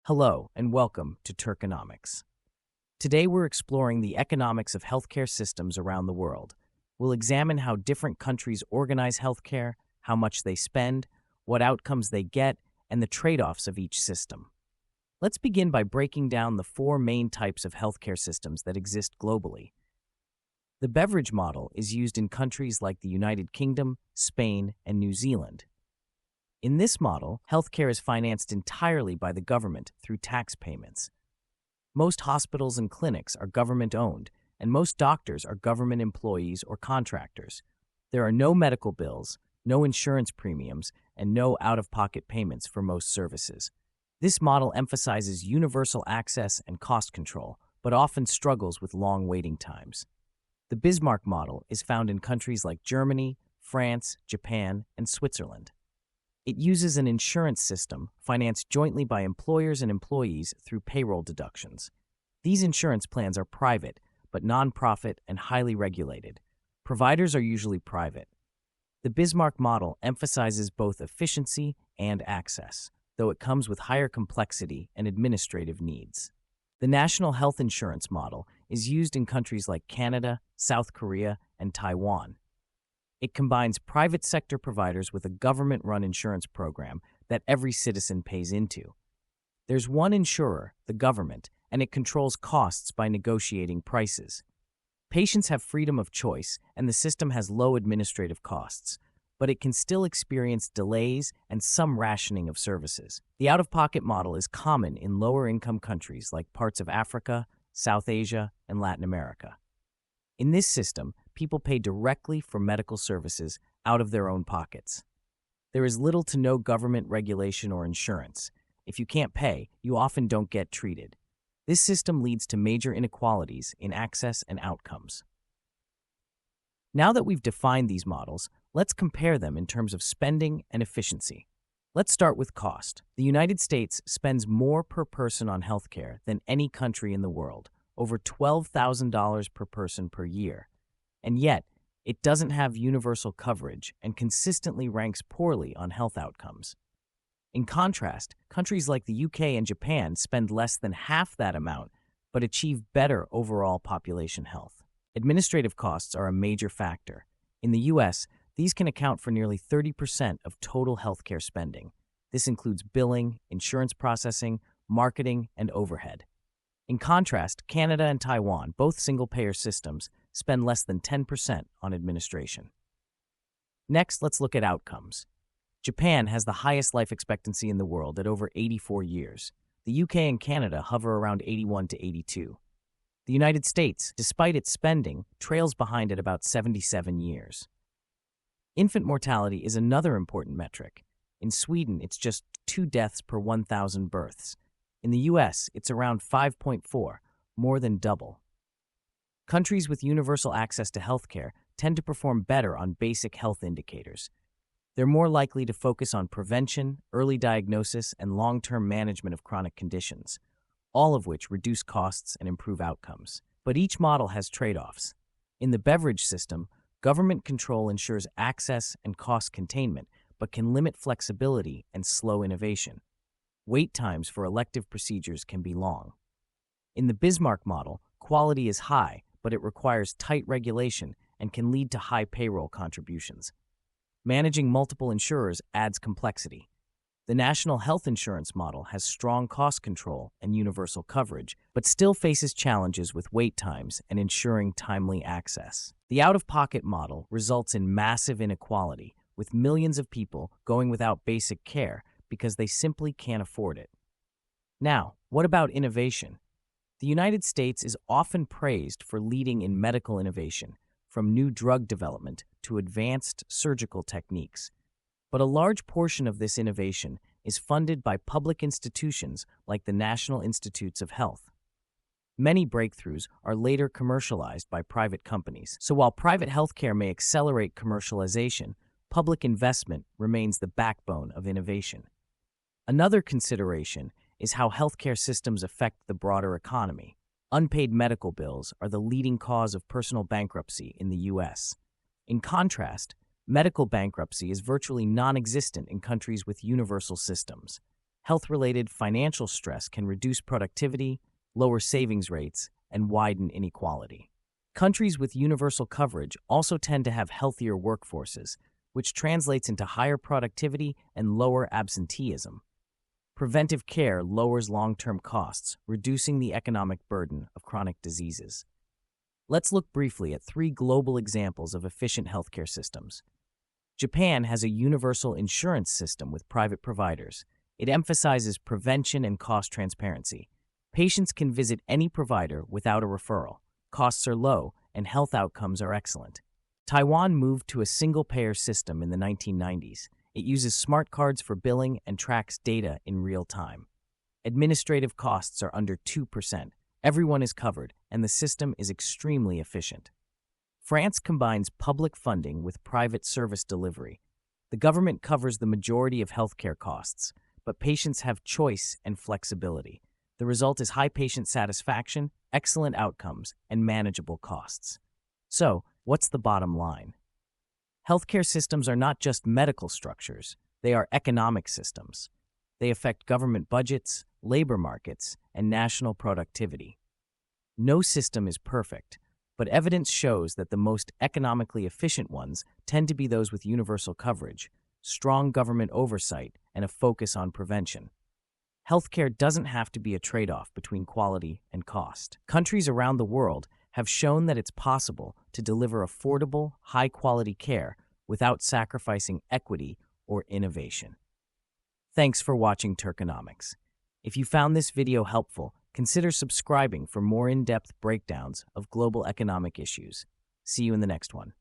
Hello, and welcome to Turkonomics. Today we're exploring the economics of healthcare systems around the world. We'll examine how different countries organize healthcare, how much they spend, what outcomes they get, and the trade-offs of each system. Let's begin by breaking down the four main types of healthcare systems that exist globally. The Beveridge Model is used in countries like the United Kingdom, Spain, and New Zealand. In this model, healthcare is financed entirely by the government through tax payments. Most hospitals and clinics are government-owned, and most doctors are government employees or contractors. There are no medical bills, no insurance premiums, and no out-of-pocket payments for most services. This model emphasizes universal access and cost control, but often struggles with long waiting times. The Bismarck Model is found in countries like Germany, France, Japan, and Switzerland. It uses an insurance system financed jointly by employers and employees through payroll deductions. These insurance plans are private, but non-profit and highly regulated. Providers are usually private. The Bismarck Model emphasizes both efficiency and access, though it comes with higher complexity and administrative needs. The National Health Insurance Model is used in countries like Canada, South Korea, and Taiwan. It combines private sector providers with a government-run insurance program that every citizen pays into. There's one insurer, the government, and it controls costs by negotiating prices. Patients have freedom of choice, and the system has low administrative costs, but it can still experience delays and some rationing of services. The out-of-pocket model is common in lower-income countries like parts of Africa, South Asia, and Latin America. In this system, people pay directly for medical services out of their own pockets. There is little to no government regulation or insurance. If you can't pay, you often don't get treated. This system leads to major inequalities in access and outcomes. Now that we've defined these models, let's compare them in terms of spending and efficiency. Let's start with cost. The United States spends more per person on healthcare than any country in the world, over $12,000 per person per year. And yet, it doesn't have universal coverage and consistently ranks poorly on health outcomes. In contrast, countries like the UK and Japan spend less than half that amount, but achieve better overall population health. Administrative costs are a major factor. In the US, these can account for nearly 30% of total healthcare spending. This includes billing, insurance processing, marketing, and overhead. In contrast, Canada and Taiwan, both single-payer systems, spend less than 10% on administration. Next, let's look at outcomes. Japan has the highest life expectancy in the world at over 84 years. The UK and Canada hover around 81 to 82. The United States, despite its spending, trails behind at about 77 years. Infant mortality is another important metric. In Sweden, it's just 2 deaths per 1,000 births. In the US, it's around 5.4, more than double. Countries with universal access to healthcare tend to perform better on basic health indicators. They're more likely to focus on prevention, early diagnosis, and long-term management of chronic conditions, all of which reduce costs and improve outcomes. But each model has trade-offs. In the Beveridge system, government control ensures access and cost containment, but can limit flexibility and slow innovation. Wait times for elective procedures can be long. In the Bismarck Model, quality is high, but it requires tight regulation and can lead to high payroll contributions. Managing multiple insurers adds complexity. The National Health Insurance Model has strong cost control and universal coverage, but still faces challenges with wait times and ensuring timely access. The out-of-pocket model results in massive inequality, with millions of people going without basic care because they simply can't afford it. Now, what about innovation? The United States is often praised for leading in medical innovation, from new drug development to advanced surgical techniques. But a large portion of this innovation is funded by public institutions like the National Institutes of Health. Many breakthroughs are later commercialized by private companies. So while private healthcare may accelerate commercialization, public investment remains the backbone of innovation. Another consideration is how healthcare systems affect the broader economy. Unpaid medical bills are the leading cause of personal bankruptcy in the U.S. In contrast, medical bankruptcy is virtually non-existent in countries with universal systems. Health-related financial stress can reduce productivity, lower savings rates, and widen inequality. Countries with universal coverage also tend to have healthier workforces, which translates into higher productivity and lower absenteeism. Preventive care lowers long-term costs, reducing the economic burden of chronic diseases. Let's look briefly at 3 global examples of efficient healthcare systems. Japan has a universal insurance system with private providers. It emphasizes prevention and cost transparency. Patients can visit any provider without a referral. Costs are low, and health outcomes are excellent. Taiwan moved to a single-payer system in the 1990s. It uses smart cards for billing and tracks data in real time. Administrative costs are under 2%. Everyone is covered, and the system is extremely efficient. France combines public funding with private service delivery. The government covers the majority of healthcare costs, but patients have choice and flexibility. The result is high patient satisfaction, excellent outcomes, and manageable costs. So, what's the bottom line? Healthcare systems are not just medical structures, they are economic systems. They affect government budgets, labor markets, and national productivity. No system is perfect, but evidence shows that the most economically efficient ones tend to be those with universal coverage, strong government oversight, and a focus on prevention. Healthcare doesn't have to be a trade-off between quality and cost. Countries around the world have shown that it's possible to deliver affordable, high-quality care without sacrificing equity or innovation. Thanks for watching Turkonomics. If you found this video helpful, consider subscribing for more in-depth breakdowns of global economic issues. See you in the next one.